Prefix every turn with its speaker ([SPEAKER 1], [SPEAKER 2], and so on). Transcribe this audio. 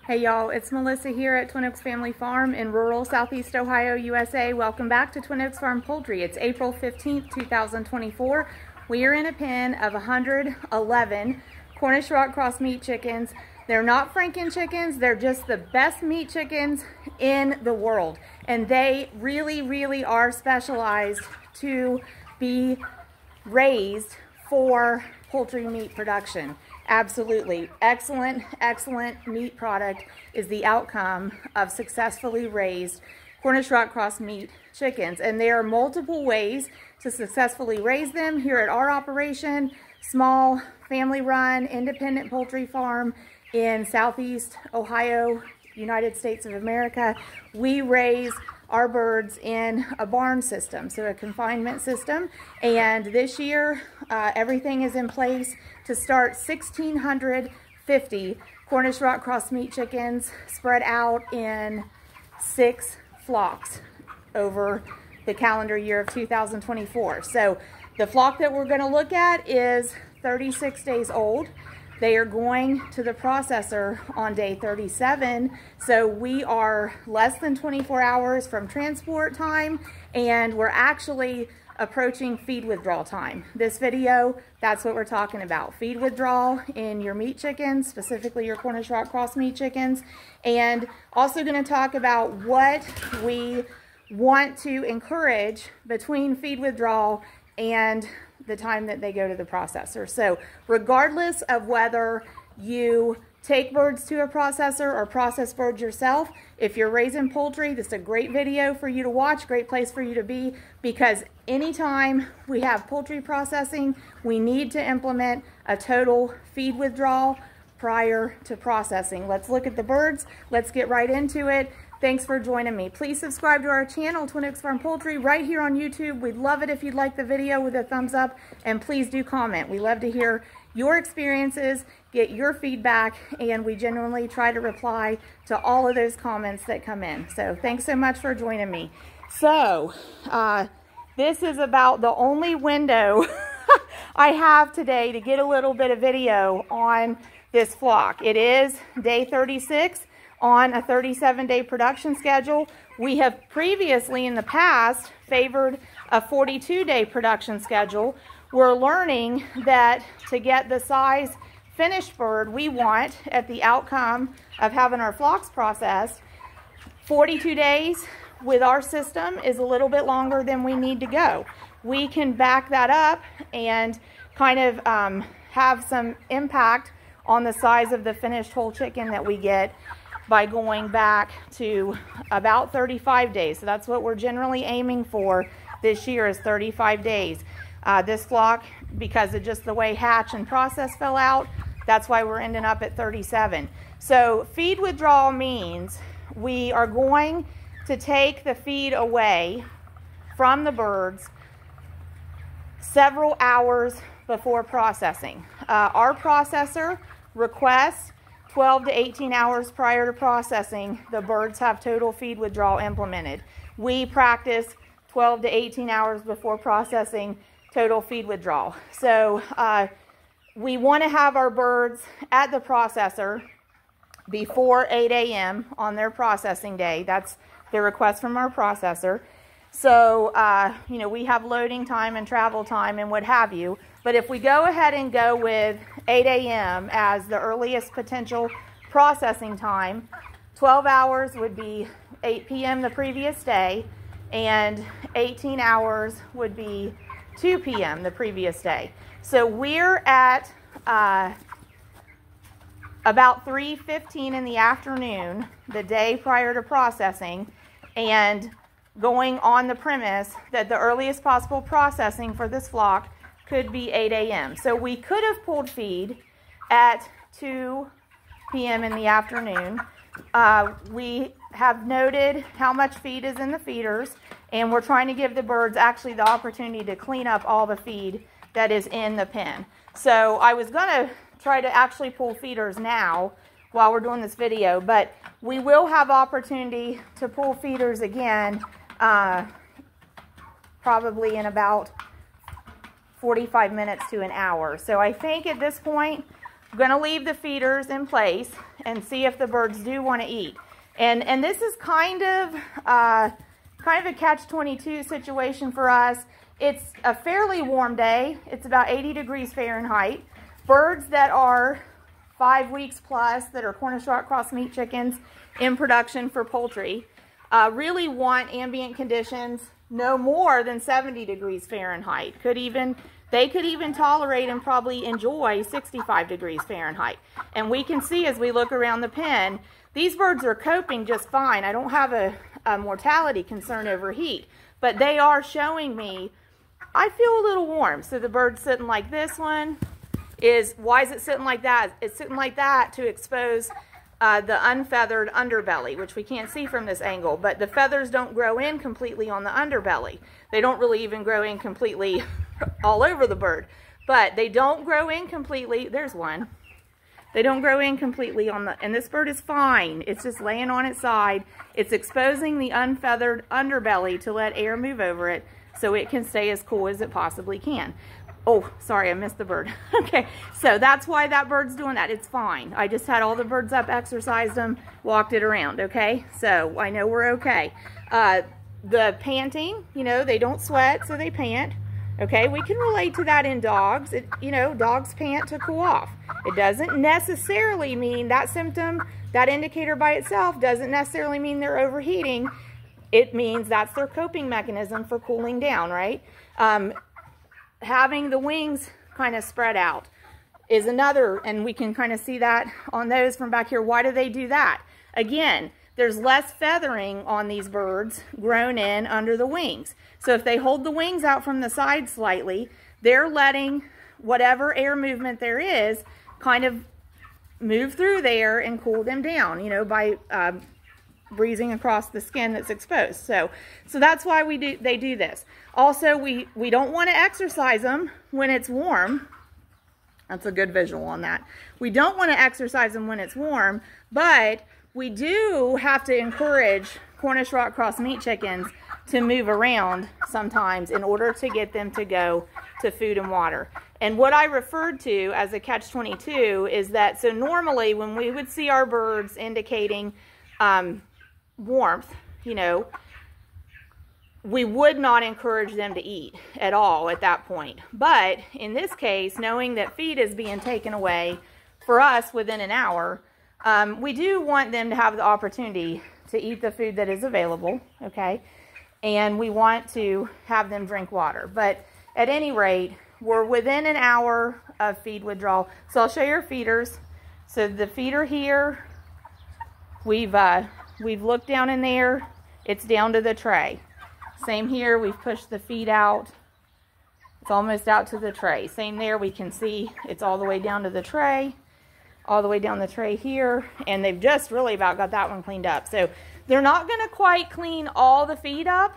[SPEAKER 1] Hey y'all, it's Melissa here at Twin Oaks Family Farm in rural Southeast Ohio, USA. Welcome back to Twin Oaks Farm Poultry. It's April 15th, 2024. We are in a pen of 111 Cornish Rock Cross meat chickens. They're not Franken chickens, they're just the best meat chickens in the world. And they really are specialized to be raised for poultry meat production. Absolutely. Excellent meat product is the outcome of successfully raised Cornish Rock Cross meat chickens. And there are multiple ways to successfully raise them here at our operation, small family-run independent poultry farm in Southeast Ohio, United States of America. We raise our birds in a barn system, so a confinement system. And this year, everything is in place to start 1,650 Cornish Rock Cross meat chickens spread out in 6 flocks over the calendar year of 2024. So the flock that we're going to look at is 36 days old. They are going to the processor on day 37, so we are less than 24 hours from transport time, and we're actually approaching feed withdrawal time. This video, that's what we're talking about. Feed withdrawal in your meat chickens, specifically your Cornish Rock Cross meat chickens, and also going to talk about what we want to encourage between feed withdrawal and the time that they go to the processor. So regardless of whether you take birds to a processor or process birds yourself, if you're raising poultry, this is a great video for you to watch, great place for you to be, because anytime we have poultry processing, we need to implement a total feed withdrawal prior to processing. Let's look at the birds. Let's get right into it. Thanks for joining me. Please subscribe to our channel, Twin Oaks Farm Poultry, right here on YouTube. We'd love it if you'd like the video with a thumbs up, and please do comment. We love to hear your experiences, get your feedback, and we genuinely try to reply to all of those comments that come in. So thanks so much for joining me. So this is about the only window I have today to get a little bit of video on this flock. It is day 36. On a 37-day production schedule. We have previously in the past favored a 42-day production schedule. We're learning that to get the size finished bird we want at the outcome of having our flocks processed, 42 days with our system is a little bit longer than we need to go. We can back that up and kind of have some impact on the size of the finished whole chicken that we get by going back to about 35 days. So that's what we're generally aiming for this year, is 35 days. This flock, because of just the way hatch and process fell out, that's why we're ending up at 37. So feed withdrawal means we are going to take the feed away from the birds several hours before processing. Our processor requests 12 to 18 hours prior to processing, the birds have total feed withdrawal implemented. We practice 12 to 18 hours before processing total feed withdrawal. So we want to have our birds at the processor before 8 a.m. on their processing day. That's the request from our processor. So, you know, we have loading time and travel time and what have you. But if we go ahead and go with 8 a.m. as the earliest potential processing time, 12 hours would be 8 p.m. the previous day, and 18 hours would be 2 p.m. the previous day. So we're at about 3:15 in the afternoon, the day prior to processing, and going on the premise that the earliest possible processing for this flock could be 8 a.m. So we could have pulled feed at 2 p.m. in the afternoon. We have noted how much feed is in the feeders, and we're trying to give the birds actually the opportunity to clean up all the feed that is in the pen. So I was going to try to actually pull feeders now while we're doing this video, but we will have opportunity to pull feeders again probably in about 45 minutes to an hour. So I think at this point I'm going to leave the feeders in place and see if the birds do want to eat. And this is kind of a catch-22 situation for us. It's a fairly warm day. It's about 80 degrees Fahrenheit. Birds that are 5 weeks plus, that are Cornish rock cross meat chickens in production for poultry, really want ambient conditions no more than 70 degrees Fahrenheit. They could even tolerate and probably enjoy 65 degrees Fahrenheit. And we can see as we look around the pen, these birds are coping just fine. I don't have a mortality concern over heat, but they are showing me, I feel a little warm. So the bird's sitting like this one. Why is it sitting like that? It's sitting like that to expose the unfeathered underbelly, which we can't see from this angle, but the feathers don't grow in completely on the underbelly. They don't really even grow in completely all over the bird, but they don't grow in completely. There's one. They don't grow in completely on the, and this bird is fine. It's just laying on its side. It's exposing the unfeathered underbelly to let air move over it so it can stay as cool as it possibly can. Oh, sorry, I missed the bird. Okay, so that's why that bird's doing that. It's fine. I just had all the birds up, exercised them, walked it around, okay? So I know we're okay. The panting, you know, they don't sweat, so they pant. Okay, we can relate to that in dogs. You know, dogs pant to cool off. It doesn't necessarily mean that symptom, that indicator by itself doesn't necessarily mean they're overheating. It means that's their coping mechanism for cooling down, right? Having the wings kind of spread out is another, and we can kind of see that on those from back here. Why do they do that? Again, there's less feathering on these birds grown in under the wings. So if they hold the wings out from the side slightly, they're letting whatever air movement there is kind of move through there and cool them down, you know, by breezing across the skin that's exposed. So that's why they do this. Also, we don't want to exercise them when it's warm. That's a good visual on that. We don't want to exercise them when it's warm, but we do have to encourage Cornish rock cross meat chickens to move around sometimes in order to get them to go to food and water. And what I referred to as a catch-22 is that, so normally when we would see our birds indicating warmth, you know, we would not encourage them to eat at all at that point. But in this case, knowing that feed is being taken away for us within an hour, we do want them to have the opportunity to eat the food that is available, okay? And we want to have them drink water. But at any rate, we're within an hour of feed withdrawal. So I'll show you our feeders. So the feeder here, we've looked down in there, it's down to the tray. Same here, we've pushed the feed out. It's almost out to the tray. Same there, we can see it's all the way down to the tray, all the way down the tray here, and they've just really about got that one cleaned up. So they're not gonna quite clean all the feed up,